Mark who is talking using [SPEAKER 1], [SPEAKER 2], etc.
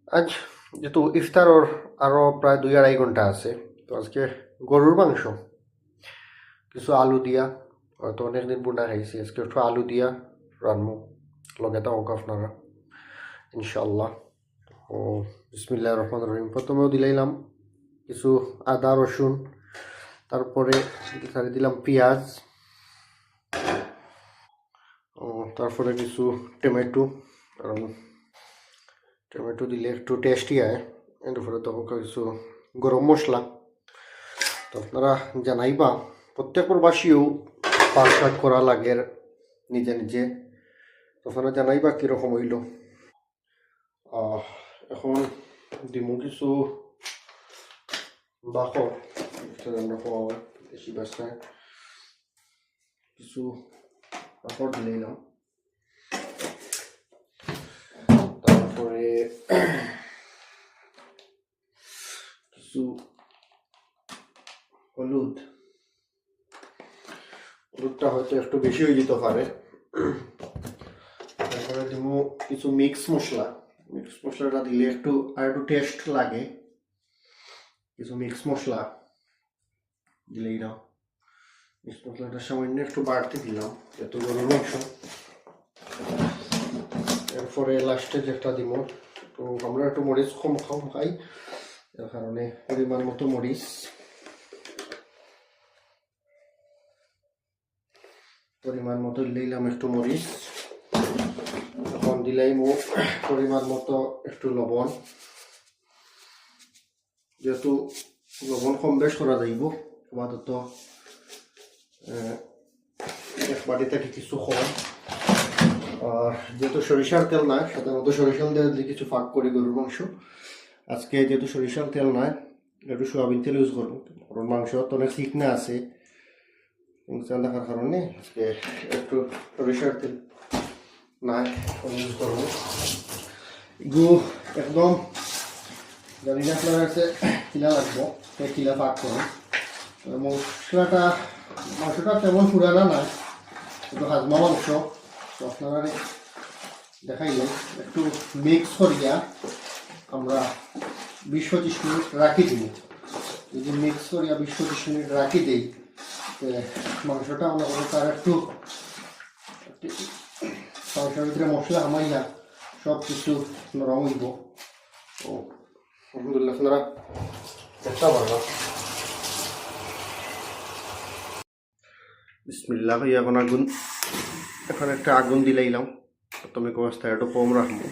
[SPEAKER 1] আজ যেহেতু ইফতারর আরও প্রায় 2-2.5 ঘন্টা আছে, তো আজকে গরুর মাংস কিছু আলু দিয়া, হয়তো অনেকদিন বুনা খাইছি, আজকে একটু আলু দিয়া রানবো, লগে থাকুক আপনারা ইনশাল্লাহ। ও বিসমিল্লাহির রহমানির রহিম। প্রথমেও দিলাম কিছু আদা রসুন, তারপরে দিলাম পেঁয়াজ, ও তারপরে কিছু টমেটো, কারণ টমেটো দিলে একটু টেস্টি হয়। এরপরে তখন কিছু গরম মশলা। তো আপনারা জানাইবা প্রত্যেক প্রবাসীও পাক শাক করা লাগে নিজে নিজে, তো আপনারা জানাইবা কীরকম হইল। এখন দিমু কিছু বাকর রান্না খাওয়া হয় বেশি বাসায়, কিছু বাকর দিলাম, তারপরে কিছু হলুদটা হয়তো একটু বেশি হয়ে যেতে পারে। তারপরে দিব কিছু মিক্স মশলাটা দিলে একটু আর একটু টেস্ট লাগে। কিছু মিক্স মশলা দিলেই না, মিক্স মশলাটা সামান্য একটু বাড়তি দিলাম যেহেতু গরুর মাংস। এরপরে লাস্টে যেটা দিব, তো আমরা একটু মরিচ কম খাই, এর কারণে পরিমাণ মতো মরিচ, পরিমাণ মতো দিলাম একটু মরিচ। এখন দিলাই পরিমাণ মতো একটু লবণ, যেহেতু লবণ কম বেশ করা যাইব, আপাতত এক বাটি থেকে কিছু কম। আর যেহেতু সরিষার তেল নয়, সাধারণত সরিষার তেল দিয়ে কিছু ফাঁক করি গরুর মাংস, আজকে যেহেতু সরিষার তেল নয় একটু সোয়াবিন তেল ইউজ করবো। গরুর মাংস তো অনেক চিকনা আছে, দেখার কারণে আজকে একটু সরিষার তেল নাই ইউজ করবো। এগুলো একদম জানি না আপনার কাছে কিলা লাগবো, কিলা পাক করুন। মাংসটা তেমন পুরানা নয়, একটু হাজমা মাংস, তো আপনারা দেখাইলে একটু মিক্স করিয়া আমরা 20-25 মিনিট রাখি দিই। যদি মিক্স করিয়া 20-25 মিনিট রাখি দিই, মাংসটা আমরা তার একটু মাংসের ভিতরে মশলা হামাইয়া সব কিছু নরম হইব। তো আলহামদুলিল্লাহ আপনারা চেষ্টা করবেন। বিসমিল্লাহ। এখন একটা আগুন দিলাইলাম, প্রথমে অবস্থায় একটু কম রাখবো।